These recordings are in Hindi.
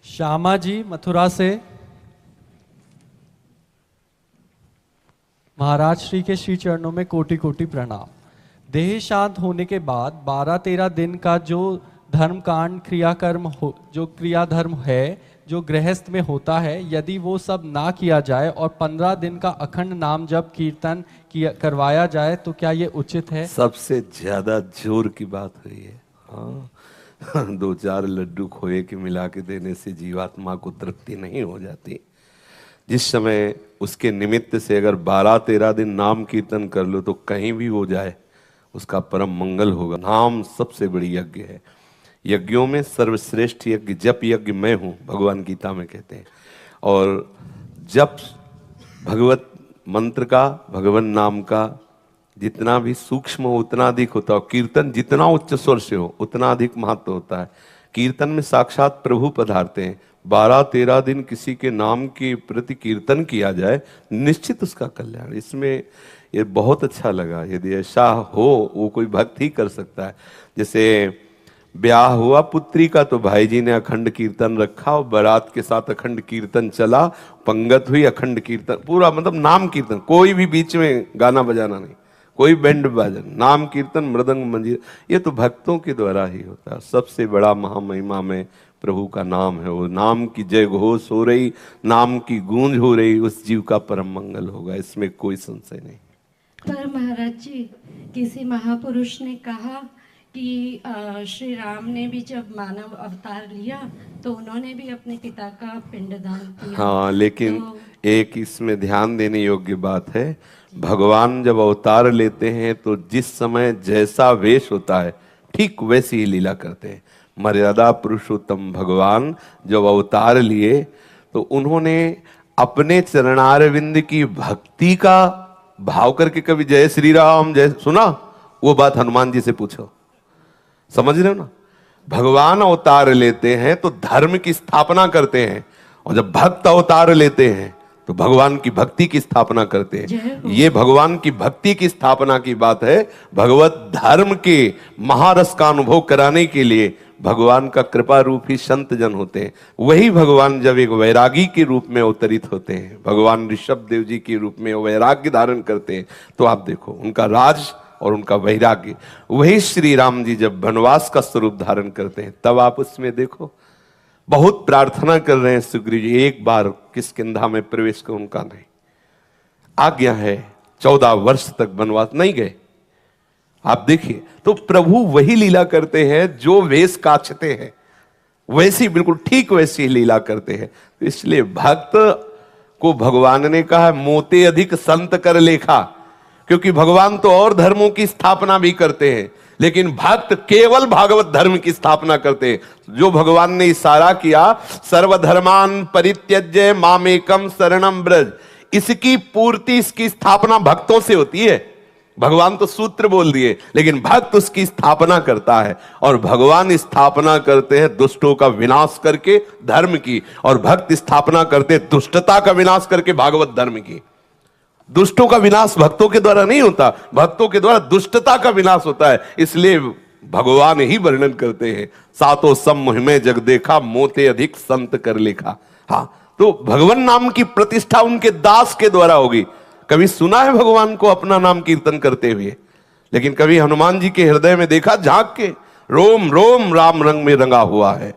श्यामा जी मथुरा से। महाराज श्री के श्री चरणों में कोटि कोटि प्रणाम। देह शांत होने के बाद 12-13 दिन का जो धर्म कांड क्रियाकर्म हो, जो क्रिया धर्म है जो गृहस्थ में होता है, यदि वो सब ना किया जाए और 15 दिन का अखंड नाम जप कीर्तन करवाया जाए तो क्या ये उचित है? सबसे ज्यादा जोर की बात हुई है। हाँ 2-4 लड्डू खोए के मिला के देने से जीवात्मा को तृप्ति नहीं हो जाती। जिस समय उसके निमित्त से अगर 12-13 दिन नाम कीर्तन कर लो तो कहीं भी हो जाए उसका परम मंगल होगा। नाम सबसे बड़ी यज्ञ है। यज्ञों में सर्वश्रेष्ठ यज्ञ जप यज्ञ मैं हूं, भगवान गीता में कहते हैं। और जप भगवत मंत्र का, भगवान नाम का जितना भी सूक्ष्म हो उतना अधिक होता है। कीर्तन जितना उच्च स्वर से हो उतना अधिक महत्व होता है। कीर्तन में साक्षात प्रभु पधारते हैं। 12-13 दिन किसी के नाम के प्रति कीर्तन किया जाए, निश्चित उसका कल्याण। इसमें ये बहुत अच्छा लगा। यदि ऐसा हो, वो कोई भक्त ही कर सकता है। जैसे ब्याह हुआ पुत्री का तो भाई जी ने अखंड कीर्तन रखा और बारात के साथ अखंड कीर्तन चला, पंगत हुई, अखंड कीर्तन पूरा, मतलब नाम कीर्तन, कोई भी बीच में गाना बजाना नहीं, कोई बैंड बाजन, नाम कीर्तन, मृदंग मंजीर, ये तो भक्तों के द्वारा ही होता है। सबसे बड़ा महामहिमा में प्रभु का नाम है। वो नाम की जय घोष हो रही, नाम की गूंज हो रही, उस जीव का परम मंगल होगा, इसमें कोई संशय नहीं। पर महाराज जी, किसी महापुरुष ने कहा कि श्री राम ने भी जब मानव अवतार लिया तो उन्होंने भी अपने पिता का पिंडदान किया। हाँ, लेकिन एक इसमें ध्यान देने योग्य बात है, भगवान जब अवतार लेते हैं तो जिस समय जैसा वेश होता है ठीक वैसी ही लीला करते हैं। मर्यादा पुरुषोत्तम भगवान जब अवतार लिए तो उन्होंने अपने चरणारविंद की भक्ति का भाव करके कभी जय श्री राम जय सुना? वो बात हनुमान जी से पूछो, समझ रहे हो ना। भगवान अवतार लेते हैं तो धर्म की स्थापना करते हैं, और जब भक्त अवतार लेते हैं तो भगवान की भक्ति की स्थापना करते हैं। ये भगवान की भक्ति की स्थापना की बात है। भगवत धर्म के महारस का अनुभव कराने के लिए भगवान का कृपा रूप ही संत जन होते हैं। वही भगवान जब एक वैरागी के रूप में अवतरित होते हैं, भगवान ऋषभ देव जी के रूप में वैराग्य धारण करते हैं, तो आप देखो उनका राज और उनका वैराग्य। वही श्री राम जी जब वनवास का स्वरूप धारण करते हैं तब आप उसमें देखो, बहुत प्रार्थना कर रहे हैं सुग्रीव जी, एक बार किष्किंधा में प्रवेश कर, उनका नहीं, आज्ञा है 14 वर्ष तक वनवास नहीं गए। आप देखिए, तो प्रभु वही लीला करते हैं जो वेश काछते हैं, वैसी बिल्कुल ठीक वैसी ही लीला करते हैं। तो इसलिए भक्त को भगवान ने कहा मोते अधिक संत कर लेखा, क्योंकि भगवान तो और धर्मों की स्थापना भी करते हैं, लेकिन भक्त केवल भागवत धर्म की स्थापना करते हैं। जो भगवान ने इशारा किया सर्वधर्मान परित्यज्य मामेकम शरणम ब्रज, इसकी पूर्ति, इसकी स्थापना भक्तों से होती है। भगवान तो सूत्र बोल दिए, लेकिन भक्त उसकी स्थापना करता है। और भगवान स्थापना करते हैं दुष्टों का विनाश करके धर्म की, और भक्त स्थापना करते हैं दुष्टता का विनाश करके भागवत धर्म की। दुष्टों का विनाश भक्तों के द्वारा नहीं होता, भक्तों के द्वारा दुष्टता का विनाश होता है। इसलिए भगवान ही वर्णन करते हैं, सातों सम मुहि में जग देखा, मोते अधिक संत कर लेखा। हाँ, तो भगवान नाम की प्रतिष्ठा उनके दास के द्वारा होगी। कभी सुना है भगवान को अपना नाम कीर्तन करते हुए? लेकिन कभी हनुमान जी के हृदय में देखा झांक के, रोम रोम राम रंग में रंगा हुआ है?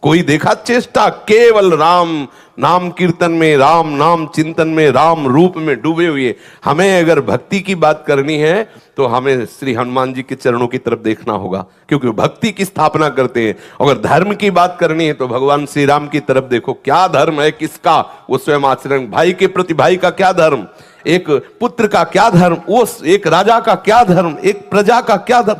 कोई देखा चेष्टा? केवल राम नाम कीर्तन में, राम नाम चिंतन में, राम रूप में डूबे हुए। हमें अगर भक्ति की बात करनी है तो हमें श्री हनुमान जी के चरणों की तरफ देखना होगा, क्योंकि भक्ति की स्थापना करते हैं। अगर धर्म की बात करनी है तो भगवान श्री राम की तरफ देखो, क्या धर्म है किसका, वो स्वयं आचरण। भाई के प्रति भाई का क्या धर्म, एक पुत्र का क्या धर्म, वो एक राजा का क्या धर्म, एक प्रजा का क्या धर्म।